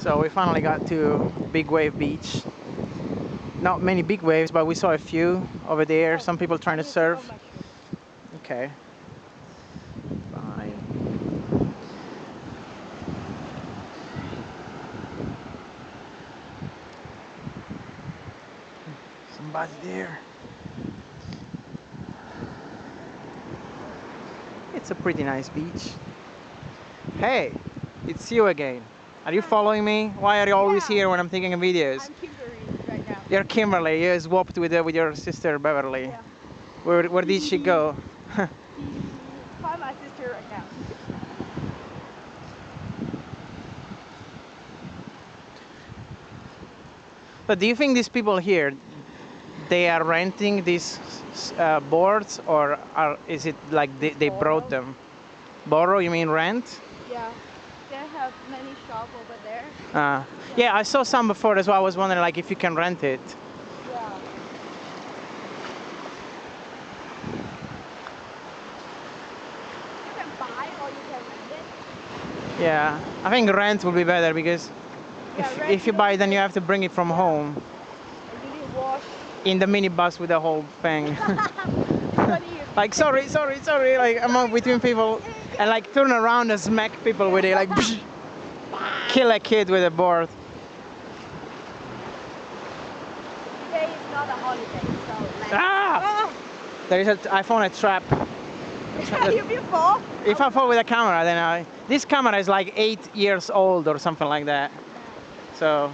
So we finally got to Big Wave Beach. Not many big waves, but we saw a few over there. Some people trying to surf. Okay. Bye. Somebody there. It's a pretty nice beach. Hey, it's you again. Are you following me? Why are you always here when I'm taking videos? I'm Kimberly right now. You're Kimberly. You swapped with your sister Beverly. Yeah. Where did she go? Find my sister right now. But do you think these people here, they are renting these boards, or is it like they brought them? Borrow? You mean rent? Yeah. They have many shops over there. Yeah, I saw some before as well. I was wondering like if you can rent it. Yeah. You can buy or you can rent it. Yeah, I think rent will be better because Yeah, if you buy, then you have to bring it from home You need to wash. in the minibus with the whole thing. What do you Like sorry, like I'm out between people and like turn around and smack people with it, like kill a kid with a board. Today is not a holiday, so let's... Ah! I found a trap. If you fall? If I fall with a camera, then this camera is like 8 years old or something like that. So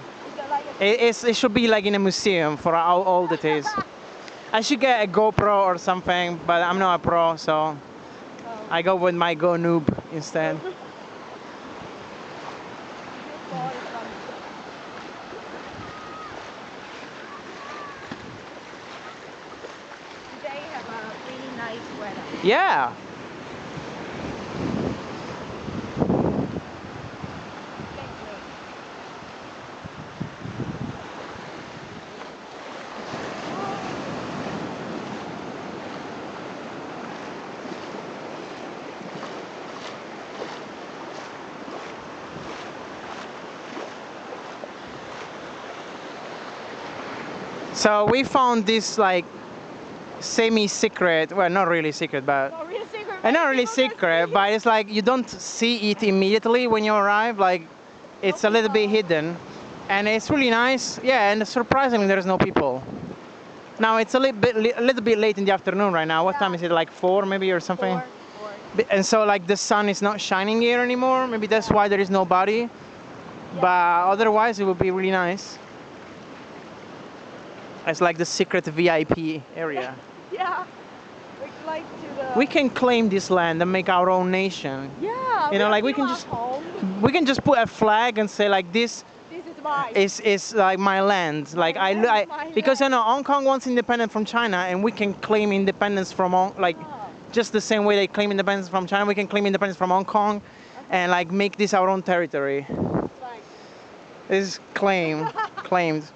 it should be like in a museum for how old it is. I should get a GoPro or something, but I'm not a pro, so I go with my Go Noob instead. Today have a really nice weather. Yeah. So we found this like semi-secret, well, not really secret, but Not really secret. not really secret, but it's like you don't see it immediately when you arrive. Like it's a little bit hidden, and it's really nice. Yeah, and surprisingly, there's no people. Now it's a little bit late in the afternoon right now. What time is it? Like 4 maybe or something. 4. And so like the sun is not shining here anymore. Maybe that's why there is nobody. But otherwise, it would be really nice. It's like the secret VIP area. Yeah. Like We can claim this land and make our own nation. Yeah. You know, like we can just put a flag and say like this is mine. is like my land. Like because you know Hong Kong wants independence from China, and we can claim independence from just the same way they claim independence from China. We can claim independence from Hong Kong, and like make this our own territory. Right. This is claimed.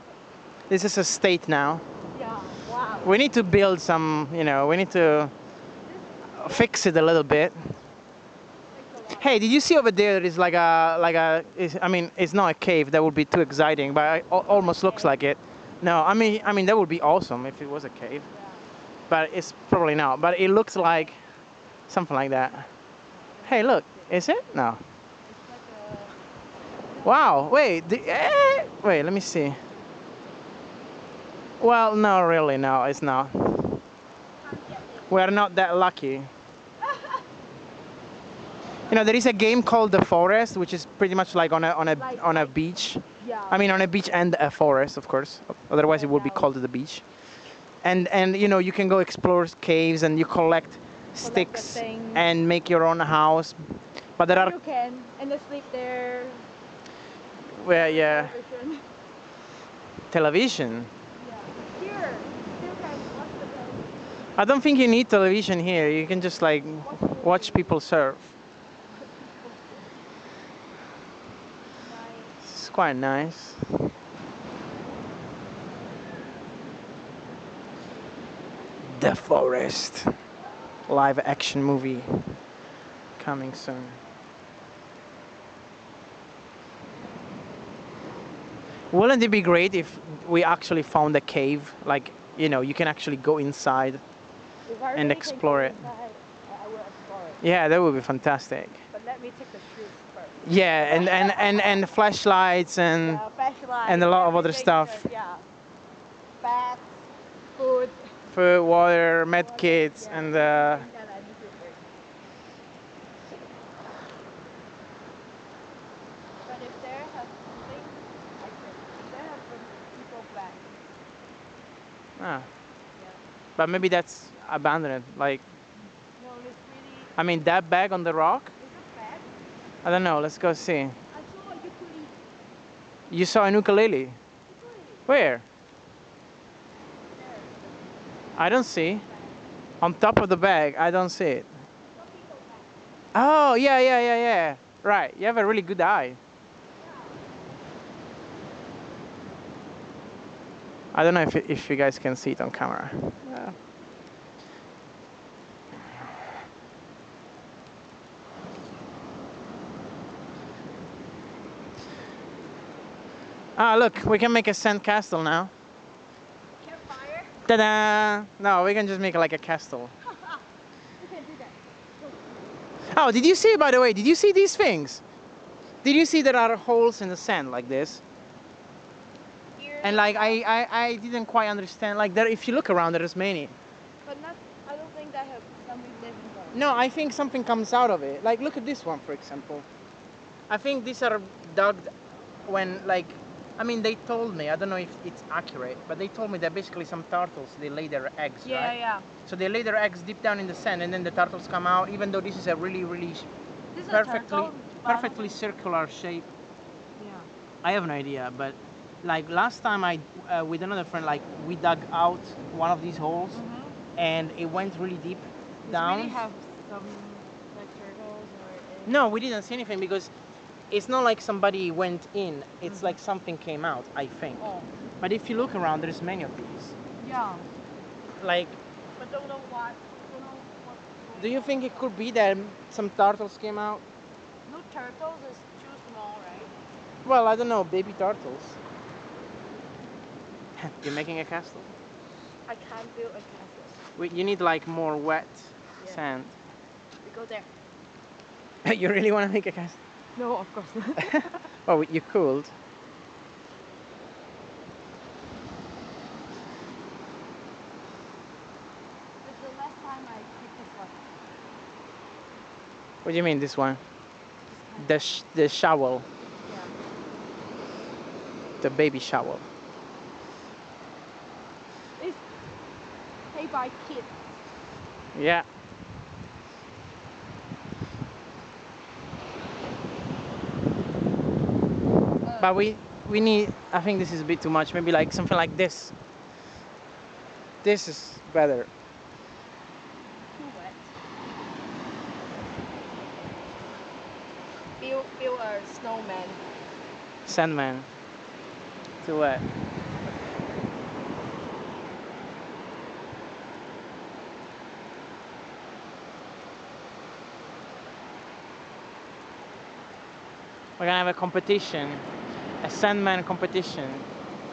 This is a state now. Yeah. Wow. We need to build some, you know, we need to fix it a little bit. Hey, did you see over there? There is I mean, it's not a cave. That would be too exciting, but it almost looks like it. No, I mean that would be awesome if it was a cave, but it's probably not. But it looks like something like that. Hey, look, is it? No. Wow. Wait. Wait. Let me see. Well, no, really, no, it's not. We're not that lucky. You know, there is a game called The Forest, which is pretty much like on a beach. Yeah. I mean, on a beach and a forest, of course. Otherwise, it would be called the beach. And you know, you can go explore caves and you collect sticks and make your own house. But there are. You can and then sleep there. Well, yeah. Television. Here. I don't think you need television here. You can just like watch people surf. It's quite nice. The Forest. Live action movie coming soon. Wouldn't it be great if we actually found a cave? Like, you know, you can actually go inside. If I And really explore can it. go inside, I will explore it. Yeah, that would be fantastic. But let me take the shoes first. Yeah, and flashlights and Yeah, flashlight. and a lot of other everything, stuff. Yeah. Bags, food. Food, water, med Water, kits, yeah, and everything that I need to bring. But if there has something, I can. There have some people back. ah, Yeah. but maybe that's abandoned. Like, No, it's really. I mean, that bag on the rock. Is it bad? I don't know. Let's go see. I saw a ukulele. You saw an ukulele. Ukulele. Where? There. I don't see. On top of the bag, I don't see it. Some people back. Oh, yeah, yeah, yeah, yeah. Right. You have a really good eye. I don't know if you guys can see it on camera. Yeah. Ah, look, we can make a sandcastle now. Campfire. Ta-da! No, we can just make like a castle. You can do that. Oh, did you see, by the way, did you see these things? Did you see there are holes in the sand like this? Here. And like, I didn't quite understand, like there, if you look around, there's many. But not. I don't think that have something living there. No, I think something comes out of it. Like, look at this one, for example. I think these are dug when, like, I mean, they told me, I don't know if it's accurate, but they told me that basically some turtles, they lay their eggs, Yeah, right? yeah. So they lay their eggs deep down in the sand, and then the turtles come out, even though this is a really, really This is a perfectly, turtle, but I don't perfectly circular shape. Yeah. I have no idea, but like last time with another friend, like we dug out one of these holes, and it went really deep down. Does it really have some like turtles or anything? No, we didn't see anything because it's not like somebody went in. It's like something came out, I think. Oh. But if you look around, there's many of these. Yeah. Like, But don't know what. Don't know what. do you think it could be that some turtles came out? No, turtles is too small, right? Well, I don't know, baby turtles. You're making a castle? I can't build a castle. You need like more wet Yeah. sand. We go there. You really want to make a castle? No, of course not. Oh, you could. It's the last time I picked this one. What do you mean, this one? This kind. The shovel, Yeah. the baby shovel. It's made by kids. Yeah. But we need, I think this is a bit too much, maybe like something like this. This is better. Too wet. Build a snowman. Sandman. Too wet. We're gonna have a competition. A Sandman competition.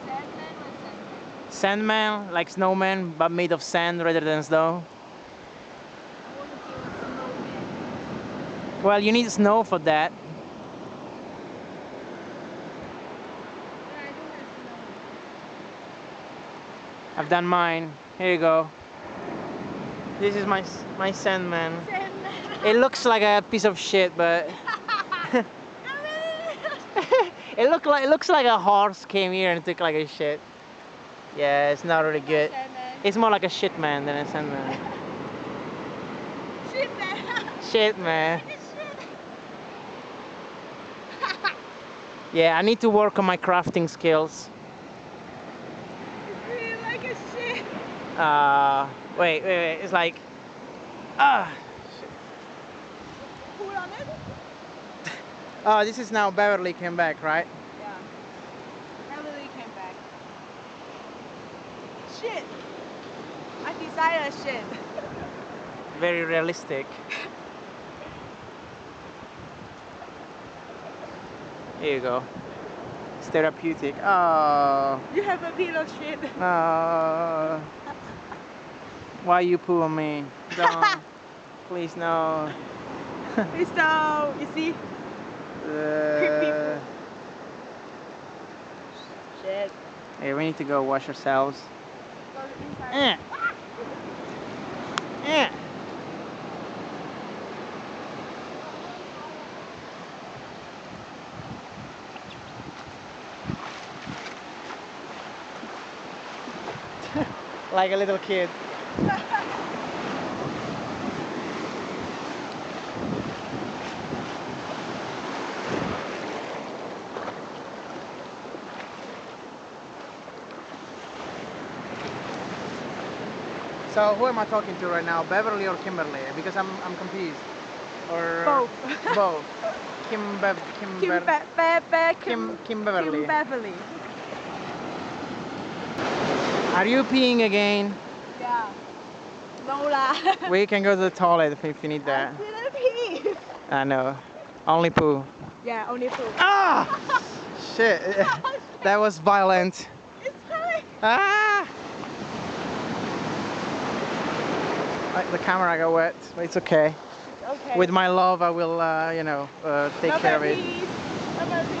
Sandman or sandman? Sandman, like snowman, but made of sand rather than snow. I want to build a snowman. Well, you need snow for that. But I don't have snow. I've done mine. Here you go. This is my Sandman. Sandman. It looks like a piece of shit, but it looks like a horse came here and took like a shit. Yeah, it's not really good. Sandman. It's more like a shit man than a Sandman. Shit, man. Shit man. Shit. Yeah, I need to work on my crafting skills. It's really like a shit. Wait. It's like, Put on it? oh, this is now Beverly came back, right? Yeah. Beverly came back. Shit. I decided shit. Very realistic. Here you go. It's therapeutic. Oh. You have a bit of shit. Oh. Why you poo on me? Don't. Please no. Please don't. You see? Creepy. Shit. Hey, we need to go wash ourselves. Go inside. Like a little kid. So who am I talking to right now? Beverly or Kimberly? Because I'm confused. Or Both. both. Kim Beverly. Kim Beverly. Are you peeing again? Yeah. No lah. We can go to the toilet if you need that. I didn't pee. I know. Only poo. Yeah, only poo. Ah! Shit. That was violent. It's fine. Ah! The camera got wet, but it's okay. Okay. With my love, I will, take care of it. Please.